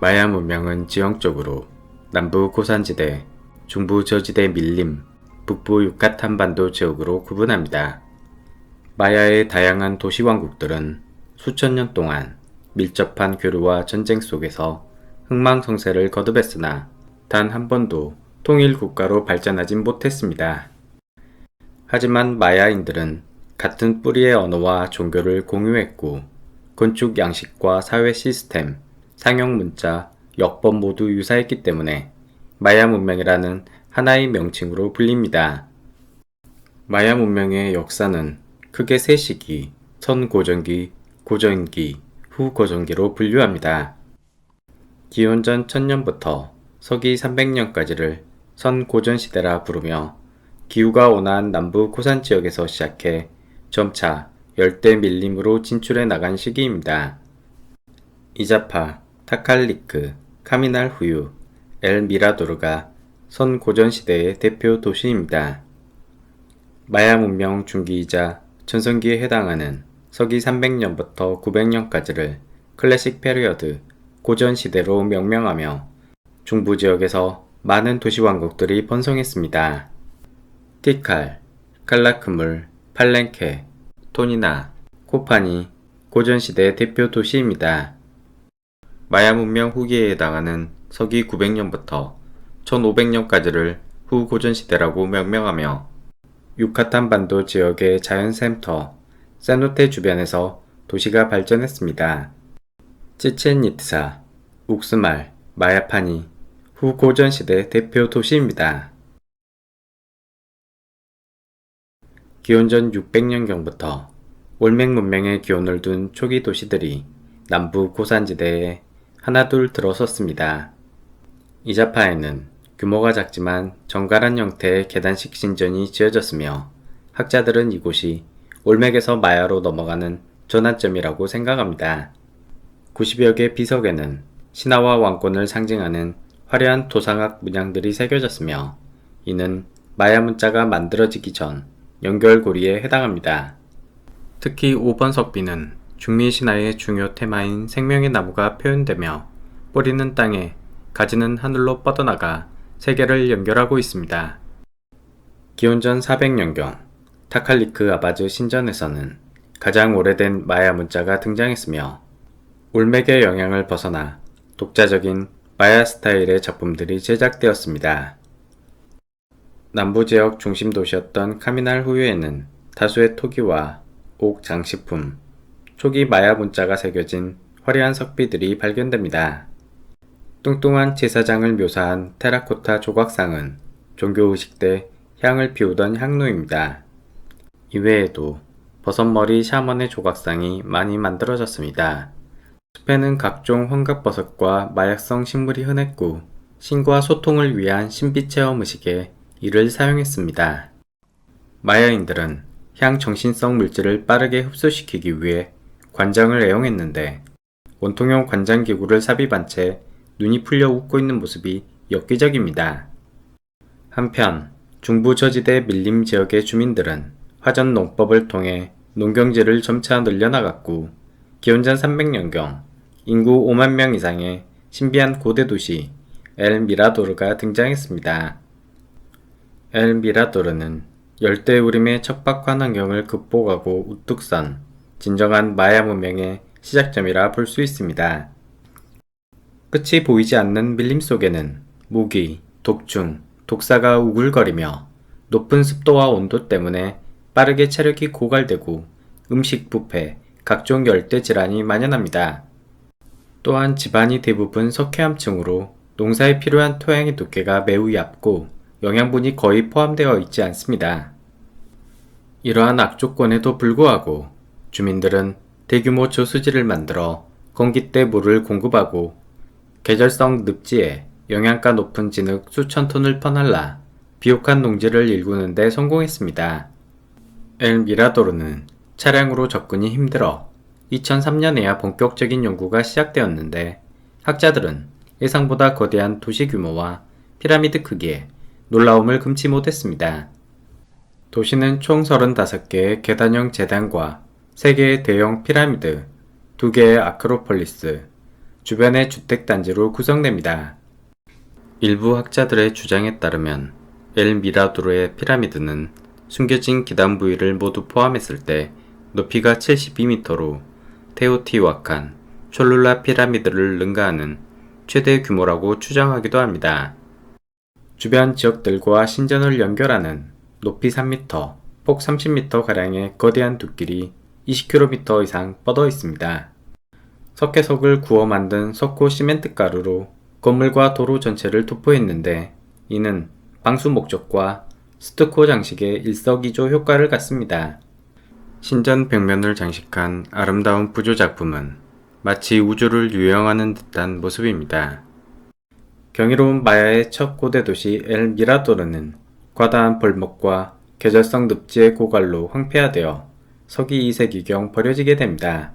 마야 문명은 지형적으로 남부 고산지대, 중부 저지대 밀림, 북부 유카탄 반도 지역으로 구분합니다. 마야의 다양한 도시왕국들은 수천 년 동안 밀접한 교류와 전쟁 속에서 흥망성쇠를 거듭했으나 단 한 번도 통일 국가로 발전하진 못했습니다. 하지만 마야인들은 같은 뿌리의 언어와 종교를 공유했고 건축 양식과 사회 시스템, 상용 문자, 역법 모두 유사했기 때문에 마야 문명이라는 하나의 명칭으로 불립니다. 마야 문명의 역사는 크게 세 시기, 선고전기, 고전기, 후고전기로 분류합니다. 기원전 1000년부터 서기 300년까지를 선고전시대라 부르며 기후가 온화한 남부 고산 지역에서 시작해 점차 열대 밀림으로 진출해 나간 시기입니다. 이자파, 타칼리크, 카미날 후유, 엘 미라도르가 선고전시대의 대표 도시입니다. 마야 문명 중기이자 전성기에 해당하는 서기 300년부터 900년까지를 클래식 페리어드, 고전시대로 명명하며 중부 지역에서 많은 도시왕국들이 번성했습니다. 티칼, 칼라크물, 팔렌케, 토니나, 코판이 고전시대의 대표 도시입니다. 마야 문명 후기에 해당하는 서기 900년부터 1500년까지를 후고전시대라고 명명하며 유카탄 반도 지역의 자연센터, 세노테 주변에서 도시가 발전했습니다. 치첸 이트사, 욱스말, 마야파니, 후고전시대 대표 도시입니다. 기원전 600년경부터 올맥 문명의 기원을 둔 초기 도시들이 남부 고산지대에 하나둘 들어섰습니다. 이자파에는 규모가 작지만 정갈한 형태의 계단식 신전이 지어졌으며 학자들은 이곳이 올맥에서 마야로 넘어가는 전환점이라고 생각합니다. 90여 개 비석에는 신화와 왕권을 상징하는 화려한 토상학 문양들이 새겨졌으며 이는 마야 문자가 만들어지기 전 연결고리에 해당합니다. 특히 5번 석비는 중미 신화의 중요 테마인 생명의 나무가 표현되며 뿌리는 땅에 가지는 하늘로 뻗어나가 세계를 연결하고 있습니다. 기원전 400년경 타칼리크 아바즈 신전에서는 가장 오래된 마야 문자가 등장했으며 올맥의 영향을 벗어나 독자적인 마야 스타일의 작품들이 제작되었습니다. 남부지역 중심 도시였던 카미날 후유에는 다수의 토기와 옥 장식품, 초기 마야 문자가 새겨진 화려한 석비들이 발견됩니다. 뚱뚱한 제사장을 묘사한 테라코타 조각상은 종교의식 때 향을 피우던 향로입니다. 이외에도 버섯머리 샤먼의 조각상이 많이 만들어졌습니다. 숲에는 각종 환각버섯과 마약성 식물이 흔했고 신과 소통을 위한 신비체험 의식에 이를 사용했습니다. 마야인들은 향정신성 물질을 빠르게 흡수시키기 위해 관장을 애용했는데 원통형 관장기구를 삽입한 채 눈이 풀려 웃고 있는 모습이 엽기적입니다. 한편 중부 저지대 밀림 지역의 주민들은 화전 농법을 통해 농경지를 점차 늘려나갔고 기원전 300년경 인구 5만 명 이상의 신비한 고대 도시 엘 미라도르가 등장했습니다. 엘 미라도르는 열대우림의 척박한 환경을 극복하고 우뚝 선 진정한 마야 문명의 시작점이라 볼 수 있습니다. 끝이 보이지 않는 밀림 속에는 모기, 독충, 독사가 우글거리며 높은 습도와 온도 때문에 빠르게 체력이 고갈되고 음식 부패, 각종 열대 질환이 만연합니다. 또한 집안이 대부분 석회암층으로 농사에 필요한 토양의 두께가 매우 얇고 영양분이 거의 포함되어 있지 않습니다. 이러한 악조건에도 불구하고 주민들은 대규모 저수지를 만들어 건기 때 물을 공급하고 계절성 늪지에 영양가 높은 진흙 수천 톤을 퍼날라 비옥한 농지를 일구는 데 성공했습니다. 엘 미라도르는 차량으로 접근이 힘들어 2003년에야 본격적인 연구가 시작되었는데 학자들은 예상보다 거대한 도시 규모와 피라미드 크기에 놀라움을 금치 못했습니다. 도시는 총 35개의 계단형 제단과 3개의 대형 피라미드, 2개의 아크로폴리스, 주변의 주택단지로 구성됩니다. 일부 학자들의 주장에 따르면 엘미라도르의 피라미드는 숨겨진 기단 부위를 모두 포함했을 때 높이가 72m로 테오티와칸, 촐룰라 피라미드를 능가하는 최대 규모라고 추정하기도 합니다. 주변 지역들과 신전을 연결하는 높이 3m, 폭 30m가량의 거대한 둑길이 20km 이상 뻗어 있습니다. 석회석을 구워 만든 석고 시멘트 가루로 건물과 도로 전체를 도포했는데 이는 방수 목적과 스투코 장식의 일석이조 효과를 갖습니다. 신전 벽면을 장식한 아름다운 부조 작품은 마치 우주를 유영하는 듯한 모습입니다. 경이로운 마야의 첫 고대 도시 엘 미라도르는 과다한 벌목과 계절성 늪지의 고갈로 황폐화되어 서기 2세기경 버려지게 됩니다.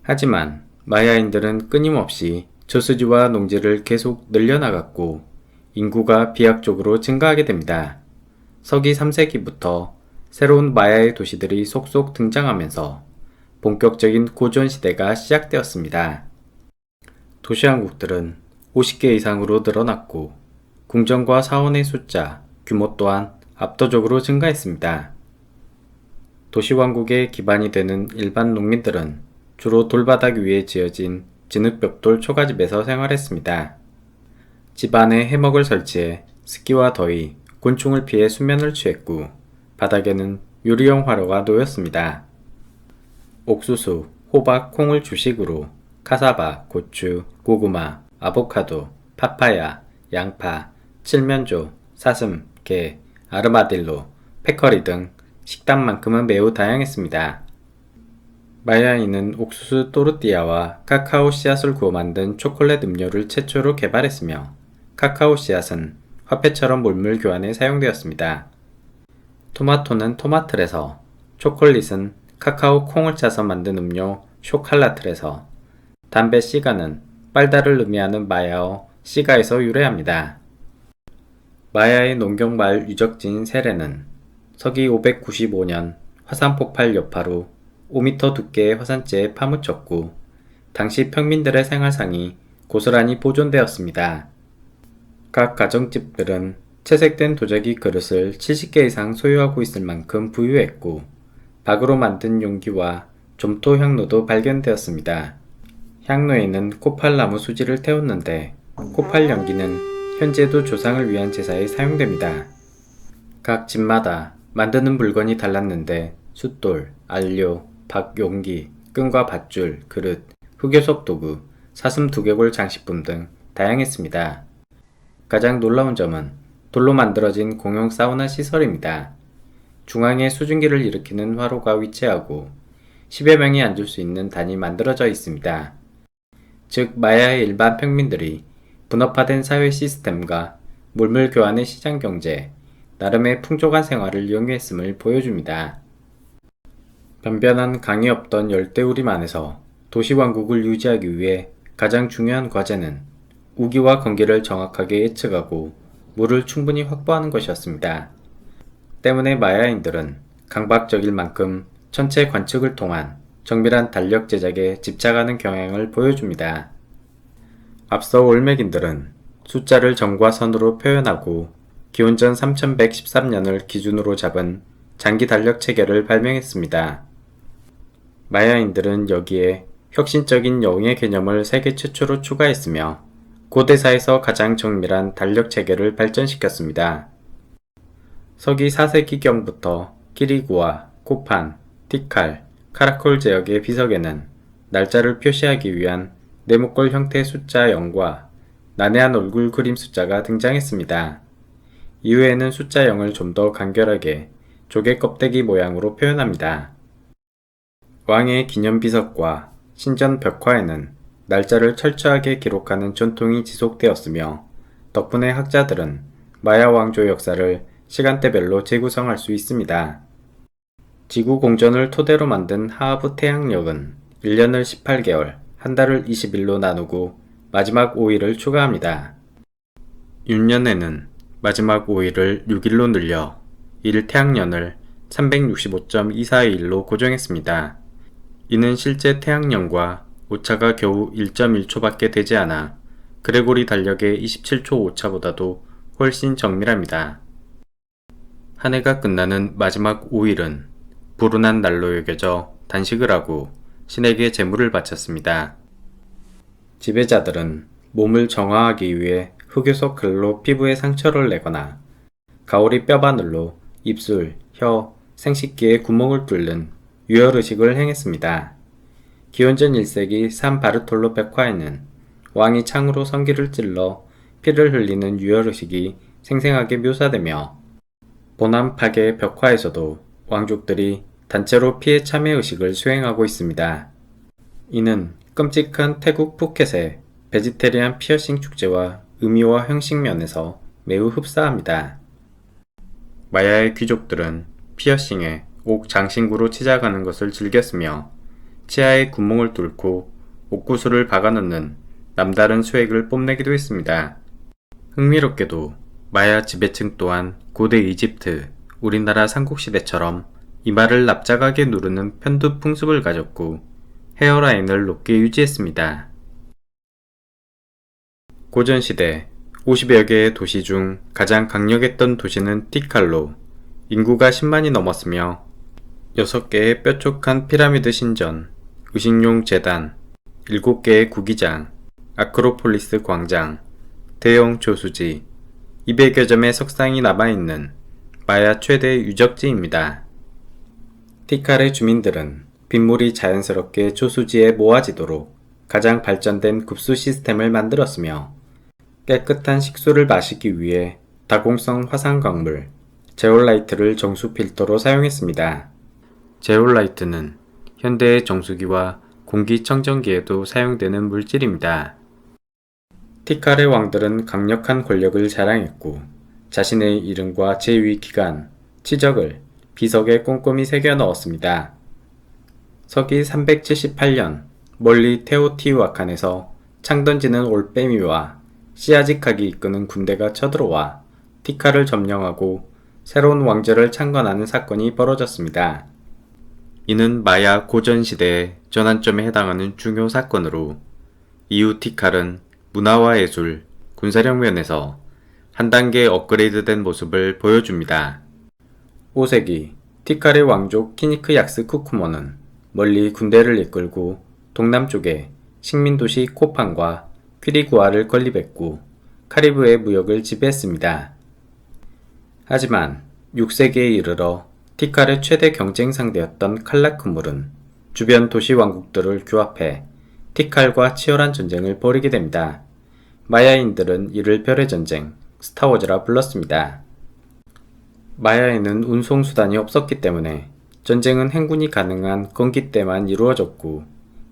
하지만 마야인들은 끊임없이 저수지와 농지를 계속 늘려나갔고 인구가 비약적으로 증가하게 됩니다. 서기 3세기부터 새로운 마야의 도시들이 속속 등장하면서 본격적인 고전 시대가 시작되었습니다. 도시왕국들은 50개 이상으로 늘어났고 궁전과 사원의 숫자, 규모 또한 압도적으로 증가했습니다. 도시왕국의 기반이 되는 일반 농민들은 주로 돌바닥 위에 지어진 진흙벽돌 초가집에서 생활했습니다. 집안에 해먹을 설치해 습기와 더위, 곤충을 피해 수면을 취했고 바닥에는 유리용 화로가 놓였습니다. 옥수수, 호박, 콩을 주식으로 카사바, 고추, 고구마, 아보카도, 파파야, 양파, 칠면조, 사슴, 게, 아르마딜로, 페커리 등 식단만큼은 매우 다양했습니다. 마야인은 옥수수 또르띠아와 카카오 씨앗을 구워 만든 초콜릿 음료를 최초로 개발했으며 카카오 씨앗은 화폐처럼 물물 교환에 사용되었습니다. 토마토는 토마틀에서, 초콜릿은 카카오 콩을 짜서 만든 음료 쇼칼라틀에서, 담배 시가는 빨다를 의미하는 마야어 시가에서 유래합니다. 마야의 농경마을 유적지인 세레는 서기 595년 화산 폭발 여파로 5m 두께의 화산재에 파묻혔고 당시 평민들의 생활상이 고스란히 보존되었습니다. 각 가정집들은 채색된 도자기 그릇을 70개 이상 소유하고 있을 만큼 부유했고 박으로 만든 용기와 점토 향로도 발견되었습니다. 향로에는 코팔나무 수지를 태웠는데 코팔 연기는 현재도 조상을 위한 제사에 사용됩니다. 각 집마다 만드는 물건이 달랐는데 숫돌, 안료, 박 용기, 끈과 밧줄, 그릇, 흑요석 도구, 사슴 두개골 장식품 등 다양했습니다. 가장 놀라운 점은 돌로 만들어진 공용 사우나 시설입니다. 중앙에 수증기를 일으키는 화로가 위치하고 10여 명이 앉을 수 있는 단이 만들어져 있습니다. 즉 마야의 일반 평민들이 분업화된 사회 시스템과 물물 교환의 시장 경제, 나름의 풍족한 생활을 영위했음을 보여줍니다. 변변한 강이 없던 열대우림 안에서 도시왕국을 유지하기 위해 가장 중요한 과제는 우기와 건기를 정확하게 예측하고 물을 충분히 확보하는 것이었습니다. 때문에 마야인들은 강박적일 만큼 천체 관측을 통한 정밀한 달력 제작에 집착하는 경향을 보여줍니다. 앞서 올메긴들은 숫자를 점과 선으로 표현하고 기원전 3113년을 기준으로 잡은 장기 달력 체계를 발명했습니다. 마야인들은 여기에 혁신적인 영의 개념을 세계 최초로 추가했으며 고대사에서 가장 정밀한 달력 체계를 발전시켰습니다. 서기 4세기경부터 키리구아, 코판, 티칼, 카라콜 지역의 비석에는 날짜를 표시하기 위한 네모꼴 형태의 숫자 0과 난해한 얼굴 그림 숫자가 등장했습니다. 이후에는 숫자 0을 좀 더 간결하게 조개 껍데기 모양으로 표현합니다. 왕의 기념비석과 신전 벽화에는 날짜를 철저하게 기록하는 전통이 지속되었으며 덕분에 학자들은 마야 왕조의 역사를 시간대별로 재구성할 수 있습니다. 지구 공전을 토대로 만든 하하브 태양력은 1년을 18개월, 한 달을 20일로 나누고 마지막 5일을 추가합니다. 6년에는 마지막 5일을 6일로 늘려 1 태양년을 365.242일로 고정했습니다. 이는 실제 태양년과 오차가 겨우 1.1초밖에 되지 않아 그레고리 달력의 27초 오차보다도 훨씬 정밀합니다. 한 해가 끝나는 마지막 5일은 불운한 날로 여겨져 단식을 하고 신에게 제물을 바쳤습니다. 지배자들은 몸을 정화하기 위해 흑요석 글로 피부에 상처를 내거나 가오리 뼈바늘로 입술, 혀, 생식기에 구멍을 뚫는 유혈의식을 행했습니다. 기원전 1세기 산 바르톨로 벽화에는 왕이 창으로 성기를 찔러 피를 흘리는 유혈의식이 생생하게 묘사되며 보남팍의 벽화에서도 왕족들이 단체로 피해 참여의식을 수행하고 있습니다. 이는 끔찍한 태국 푸켓의 베지테리안 피어싱 축제와 의미와 형식 면에서 매우 흡사합니다. 마야의 귀족들은 피어싱에 옥 장신구로 치장하는 것을 즐겼으며 치아에 구멍을 뚫고 옥구슬을 박아넣는 남다른 수액을 뽐내기도 했습니다. 흥미롭게도 마야 지배층 또한 고대 이집트, 우리나라 삼국시대처럼 이마를 납작하게 누르는 편두 풍습을 가졌고 헤어라인을 높게 유지했습니다. 고전시대 50여 개의 도시 중 가장 강력했던 도시는 티칼로 인구가 10만이 넘었으며 6개의 뾰족한 피라미드 신전, 의식용 재단, 7개의 구기장, 아크로폴리스 광장, 대형 조수지, 200여 점의 석상이 남아있는 마야 최대 유적지입니다. 티칼의 주민들은 빗물이 자연스럽게 조수지에 모아지도록 가장 발전된 급수 시스템을 만들었으며 깨끗한 식수를 마시기 위해 다공성 화산광물, 제올라이트를 정수 필터로 사용했습니다. 제올라이트는 현대의 정수기와 공기청정기에도 사용되는 물질입니다. 티칼의 왕들은 강력한 권력을 자랑했고 자신의 이름과 재위 기간, 치적을 비석에 꼼꼼히 새겨 넣었습니다. 서기 378년 멀리 테오티우아칸에서 창 던지는 올빼미와 시아직하기 이끄는 군대가 쳐들어와 티칼을 점령하고 새로운 왕조를 창건하는 사건이 벌어졌습니다. 이는 마야 고전시대의 전환점에 해당하는 중요 사건으로 이후 티칼은 문화와 예술, 군사력 면에서 한 단계 업그레이드된 모습을 보여줍니다. 5세기 티칼의 왕족 키니크 약스 쿠쿠모는 멀리 군대를 이끌고 동남쪽에 식민도시 코판과 퀴리구아를 건립했고 카리브해 무역을 지배했습니다. 하지만 6세기에 이르러 티칼의 최대 경쟁 상대였던 칼라크물은 주변 도시 왕국들을 규합해 티칼과 치열한 전쟁을 벌이게 됩니다. 마야인들은 이를 별의 전쟁, 스타워즈라 불렀습니다. 마야에는 운송수단이 없었기 때문에 전쟁은 행군이 가능한 건기 때만 이루어졌고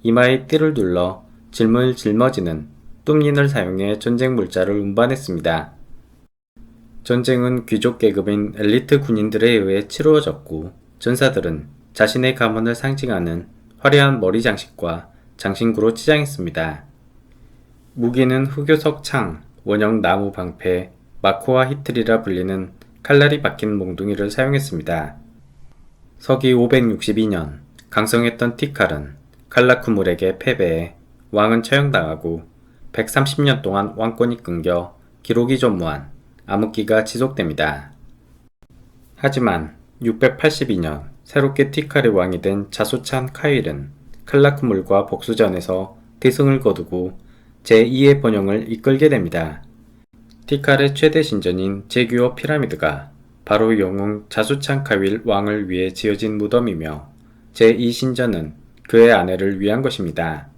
이마에 띠를 둘러 질문 짊어지는 똠린을 사용해 전쟁 물자를 운반했습니다. 전쟁은 귀족 계급인 엘리트 군인들에 의해 치루어졌고 전사들은 자신의 가문을 상징하는 화려한 머리 장식과 장신구로 치장했습니다. 무기는 흑요석 창, 원형 나무 방패, 마코와 히틀이라 불리는 칼날이 박힌 몽둥이를 사용했습니다. 서기 562년 강성했던 티칼은 칼라크물에게 패배해 왕은 처형당하고 130년 동안 왕권이 끊겨 기록이 전무한 암흑기가 지속됩니다. 하지만 682년 새롭게 티칼의 왕이 된 자수찬 카윌은 칼라크물과 복수전에서 대승을 거두고 제2의 번영을 이끌게 됩니다. 티칼의 최대 신전인 제규어 피라미드가 바로 영웅 자수찬 카윌 왕을 위해 지어진 무덤이며 제2신전은 그의 아내를 위한 것입니다.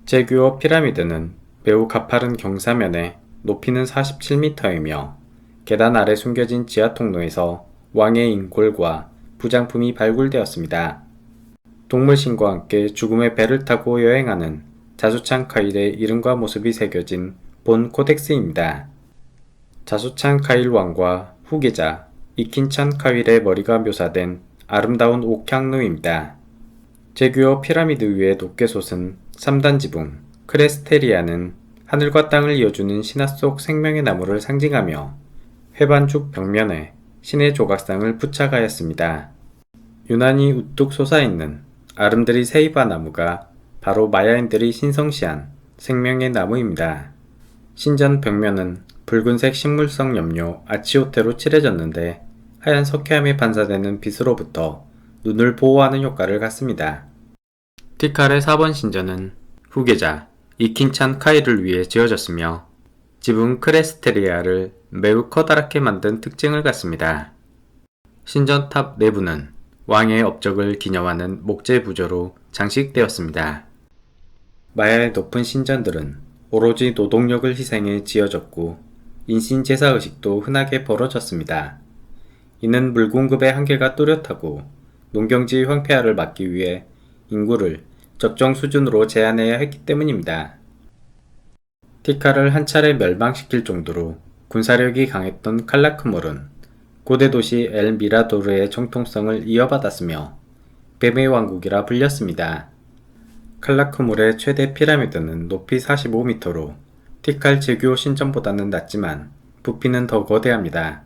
제규어 피라미드는 매우 가파른 경사면에 높이는 47m이며 계단 아래 숨겨진 지하 통로에서 왕의 인골과 부장품이 발굴되었습니다. 동물신과 함께 죽음의 배를 타고 여행하는 자수찬 카일의 이름과 모습이 새겨진 본 코덱스입니다. 자수찬 카일 왕과 후계자 이킨찬 카윌의 머리가 묘사된 아름다운 옥향루입니다. 제규어 피라미드 위에 높게 솟은 3단 지붕 크레스테리아는 하늘과 땅을 이어주는 신화 속 생명의 나무를 상징하며 회반죽 벽면에 신의 조각상을 부착하였습니다. 유난히 우뚝 솟아있는 아름드리 세이바 나무가 바로 마야인들이 신성시한 생명의 나무입니다. 신전 벽면은 붉은색 식물성 염료 아치오테로 칠해졌는데 하얀 석회암에 반사되는 빛으로부터 눈을 보호하는 효과를 갖습니다. 티칼의 4번 신전은 후계자 이킨찬 카이를 위해 지어졌으며 지붕 크레스테리아를 매우 커다랗게 만든 특징을 갖습니다. 신전 탑 내부는 왕의 업적을 기념하는 목재 부조로 장식되었습니다. 마야의 높은 신전들은 오로지 노동력을 희생해 지어졌고 인신 제사 의식도 흔하게 벌어졌습니다. 이는 물 공급의 한계가 뚜렷하고 농경지 황폐화를 막기 위해 인구를 적정 수준으로 제한해야 했기 때문입니다. 티카를 한 차례 멸망시킬 정도로 군사력이 강했던 칼라크몰은 고대 도시 엘 미라도르의 정통성을 이어받았으며 뱀의 왕국이라 불렸습니다. 칼라크몰의 최대 피라미드는 높이 45m로 티칼 제규어 신전보다는 낮지만 부피는 더 거대합니다.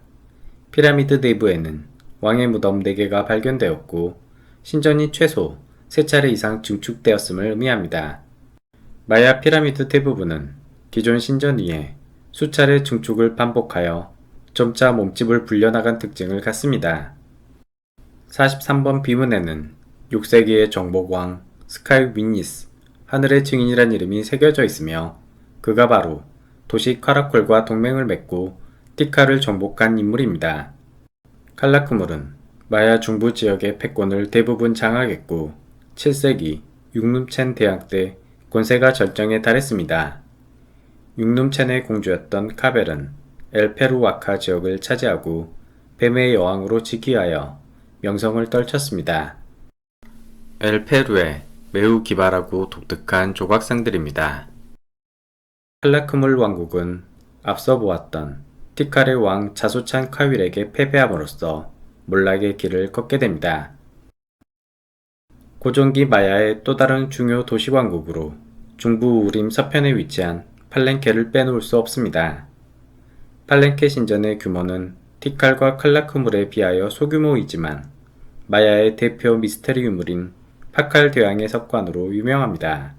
피라미드 내부에는 왕의 무덤 4개가 발견되었고 신전이 최소 3차례 이상 증축되었음을 의미합니다. 마야 피라미드 대부분은 기존 신전 위에 수차례 증축을 반복하여 점차 몸집을 불려나간 특징을 갖습니다. 43번 비문에는 6세기의 정복왕 스카이 위니스, 하늘의 증인이란 이름이 새겨져 있으며 그가 바로 도시 카라콜과 동맹을 맺고 티카를 정복한 인물입니다. 칼라크몰은 마야 중부 지역의 패권을 대부분 장악했고 7세기 융룸첸 대항 때 권세가 절정에 달했습니다. 융룸첸의 공주였던 카벨은 엘페루와카 지역을 차지하고 뱀의 여왕으로 즉위하여 명성을 떨쳤습니다. 엘페루에 매우 기발하고 독특한 조각상들입니다. 칼라크몰 왕국은 앞서 보았던 티칼의 왕 자소찬 카윌에게 패배함으로써 몰락의 길을 걷게 됩니다. 고종기 마야의 또 다른 중요 도시왕국으로 중부 우림 서편에 위치한 팔렌케를 빼놓을 수 없습니다. 팔렌케 신전의 규모는 티칼과 칼라크몰에 비하여 소규모이지만 마야의 대표 미스테리 유물인 파칼 대왕의 석관으로 유명합니다.